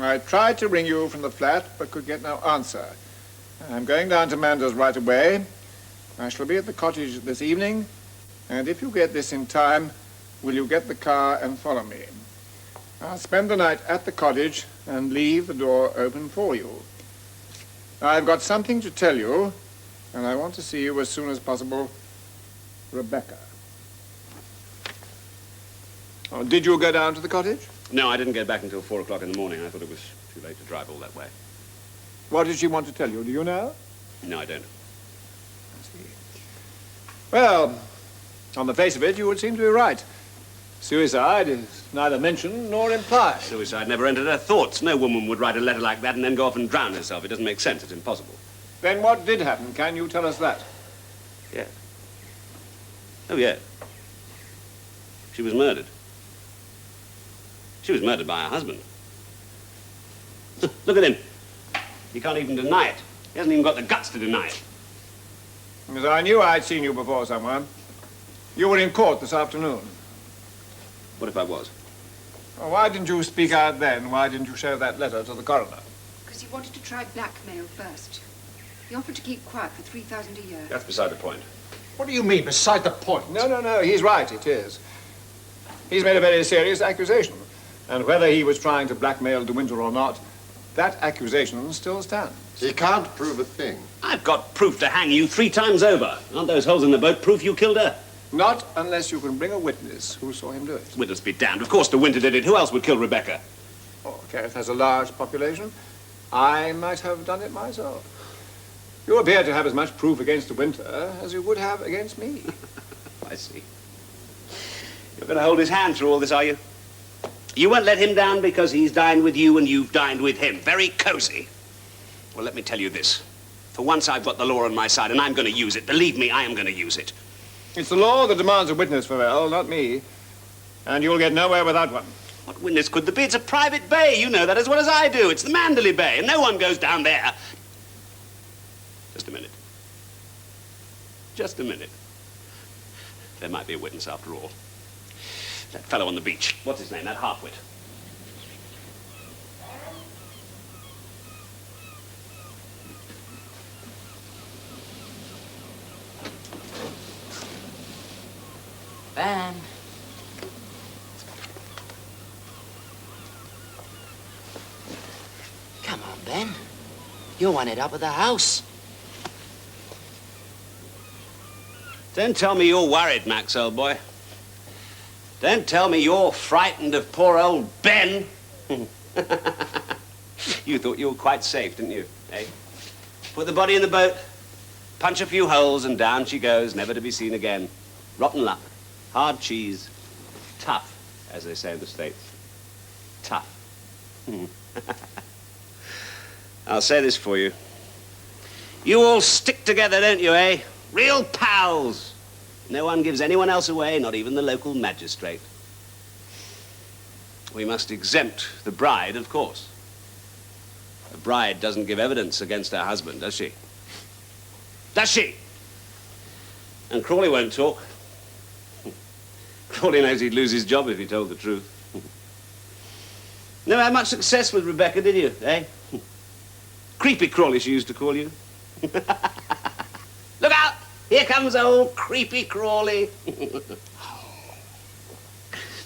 I tried to ring you from the flat, but could get no answer. I'm going down to Manda's right away. I shall be at the cottage this evening, and if you get this in time, will you get the car and follow me? I'll spend the night at the cottage and leave the door open for you. I've got something to tell you, and I want to see you as soon as possible. Rebecca. Oh, did you go down to the cottage? No, I didn't get back until 4 o'clock in the morning. I thought it was too late to drive all that way. What did she want to tell you? Do you know? No, I don't. I see. Well, on the face of it, you would seem to be right. Suicide is neither mentioned nor implied. Suicide never entered her thoughts. No woman would write a letter like that and then go off and drown herself. It doesn't make sense. It's impossible. Then what did happen? Can you tell us that? Yeah. Oh, yeah. She was murdered. She was murdered by her husband. Look at him. He can't even deny it. He hasn't even got the guts to deny it. Because I knew I'd seen you before somewhere. You were in court this afternoon. What if I was? Well, why didn't you speak out then? Why didn't you show that letter to the coroner? Because he wanted to try blackmail first. He offered to keep quiet for $3,000 a year. That's beside the point. What do you mean, beside the point? No, he's right, it is. He's made a very serious accusation. And whether he was trying to blackmail De Winter or not, that accusation still stands. He can't prove a thing. I've got proof to hang you 3 times over. Aren't those holes in the boat proof you killed her? Not unless you can bring a witness who saw him do it. Witness be damned. Of course De Winter did it. Who else would kill Rebecca? Oh, Careth has a large population. I might have done it myself. You appear to have as much proof against De Winter as you would have against me. I see. You're going to hold his hand through all this, are you? You won't let him down because he's dined with you and you've dined with him. Very cozy. Well, let me tell you this. For once, I've got the law on my side, and I'm going to use it. Believe me, I am going to use it. It's the law that demands a witness, Farrell, not me. And you'll get nowhere without one. What witness could there be? It's a private bay. You know that as well as I do. It's the Mandalay Bay, and no one goes down there. Just a minute. Just a minute. There might be a witness after all. That fellow on the beach. What's his name? That half-wit. Ben. Come on, Ben. You're wanted up at the house. Don't tell me you're worried, Max, old boy. Don't tell me you're frightened of poor old Ben. You thought you were quite safe, didn't you, eh? Put the body in the boat, punch a few holes, and down she goes, never to be seen again. Rotten luck. Hard cheese. Tough, as they say in the States. Tough. I'll say this for you. You all stick together, don't you, eh? Real pals. No one gives anyone else away, not even the local magistrate. We must exempt the bride, of course. A bride doesn't give evidence against her husband, does she? Does she? And Crawley won't talk. Crawley knows he'd lose his job if he told the truth. Never had much success with Rebecca, did you, eh? Creepy Crawley, she used to call you. Look out! Here comes old Creepy Crawley.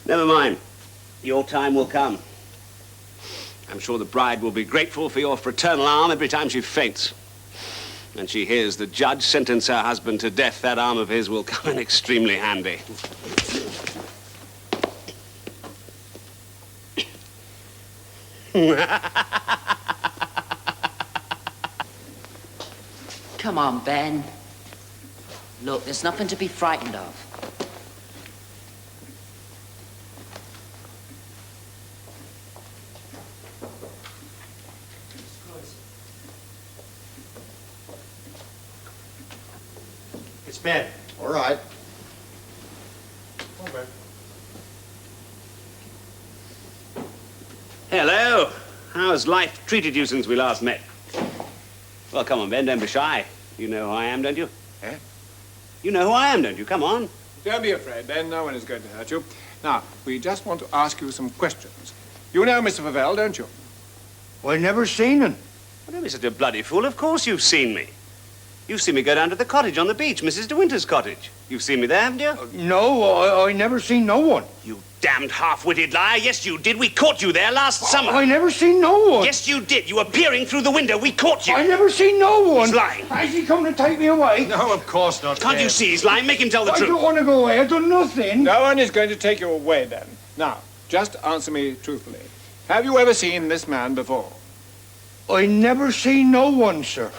Never mind. Your time will come. I'm sure the bride will be grateful for your fraternal arm every time she faints. When she hears the judge sentence her husband to death, that arm of his will come in extremely handy. Come on, Ben. Look, there's nothing to be frightened of. It's Ben. All right. Come on, Ben. Hello. How's life treated you since we last met? Well, come on, Ben, don't be shy. You know who I am, don't you? Eh? You know who I am, don't you? Come on. Don't be afraid, Ben. No one is going to hurt you. Now, we just want to ask you some questions. You know Mr. Favell, don't you? I never seen him. Well, don't be such a bloody fool. Of course you've seen me. You've seen me go down to the cottage on the beach, Mrs. De Winter's cottage. You've seen me there, haven't you? No, I never seen no one. You damned half-witted liar. Yes, you did. We caught you there last summer. I never seen no one. Yes, you did. You were peering through the window. We caught you. I never seen no one. He's lying. Has he come to take me away? No, of course not. Can't you see he's lying? Make him tell the I truth. don't want to go away. I've done nothing. No one is going to take you away, Ben. Now, just answer me truthfully. Have you ever seen this man before? I never seen no one, sir.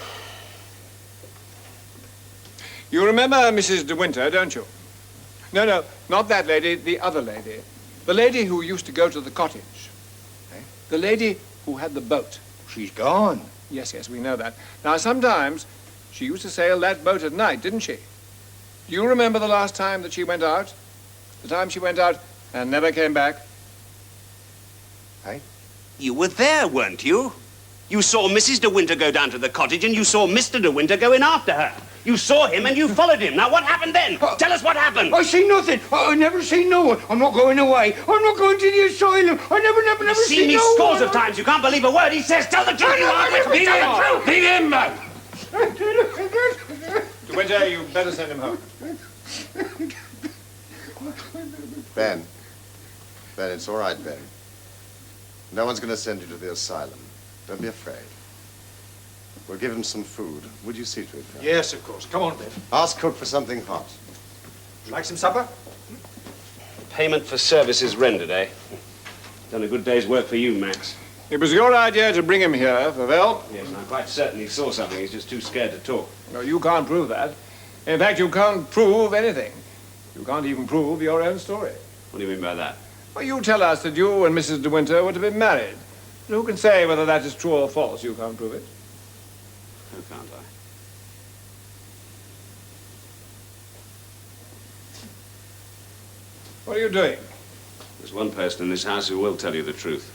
You remember Mrs. De Winter, don't you? No, not that lady, the other lady. The lady who used to go to the cottage. Eh? The lady who had the boat. She's gone. Yes, we know that. Now, sometimes she used to sail that boat at night, didn't she? Do you remember the last time that she went out? The time she went out and never came back? Eh? You were there, weren't you? You saw Mrs. De Winter go down to the cottage and you saw Mr. De Winter go in after her. You saw him and you followed him. Now, what happened then? Tell us what happened. I seen nothing. I never seen no one. I'm not going away. I'm not going to the asylum. I never You've seen seen me no scores one. of times. You can't believe a word he says. Tell the truth, you aren't with me. Tell the truth. Leave him, man. De Winter, you better send him home. Ben, it's all right, Ben. No one's going to send you to the asylum. Don't be afraid. We'll give him some food. Would you see to it, Ben? Yes, of course. Come on, Ben. Ask cook for something hot. Would you like some supper? Payment for services rendered, eh? Done a good day's work for you, Max. It was your idea to bring him here, Favel. Yes, and I'm quite certain he saw something. He's just too scared to talk. No, you can't prove that. In fact, you can't prove anything. You can't even prove your own story. What do you mean by that? Well, you tell us that you and Mrs. De Winter were to be married. But who can say whether that is true or false? You can't prove it. How can't I? What are you doing? There's one person in this house who will tell you the truth.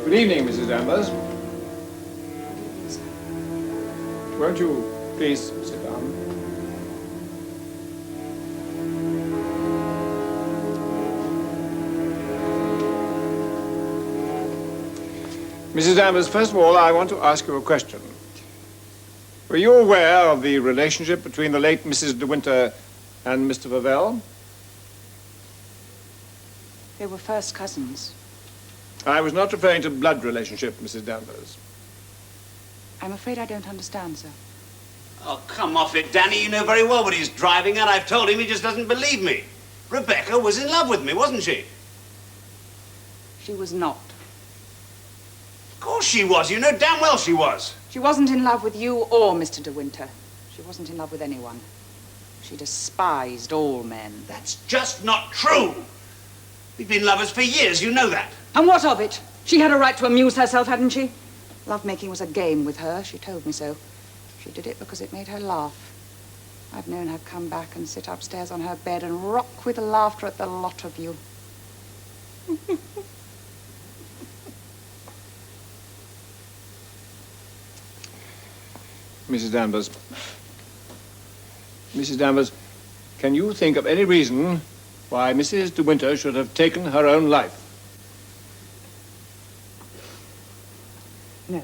Good evening, Mrs. Danvers. Won't you please sit down? Mrs. Danvers, first of all, I want to ask you a question. Were you aware of the relationship between the late Mrs. De Winter and Mr. Favel? They were first cousins. I was not referring to blood relationship, Mrs. Danvers. I'm afraid I don't understand, sir. Oh, come off it, Danny. You know very well what he's driving at. I've told him. He just doesn't believe me. Rebecca was in love with me, wasn't she? She was not. Of course she was. You know damn well she was. She wasn't in love with you or Mr. De Winter. She wasn't in love with anyone. She despised all men. That's just not true. We've been lovers for years. You know that. And what of it? She had a right to amuse herself, hadn't she? Lovemaking was a game with her. She told me so. She did it because it made her laugh. I've known her come back and sit upstairs on her bed and rock with laughter at the lot of you. Mrs. Danvers. Mrs. Danvers, can you think of any reason why Mrs. De Winter should have taken her own life? No.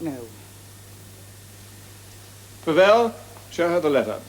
No. Favel, show her the letter.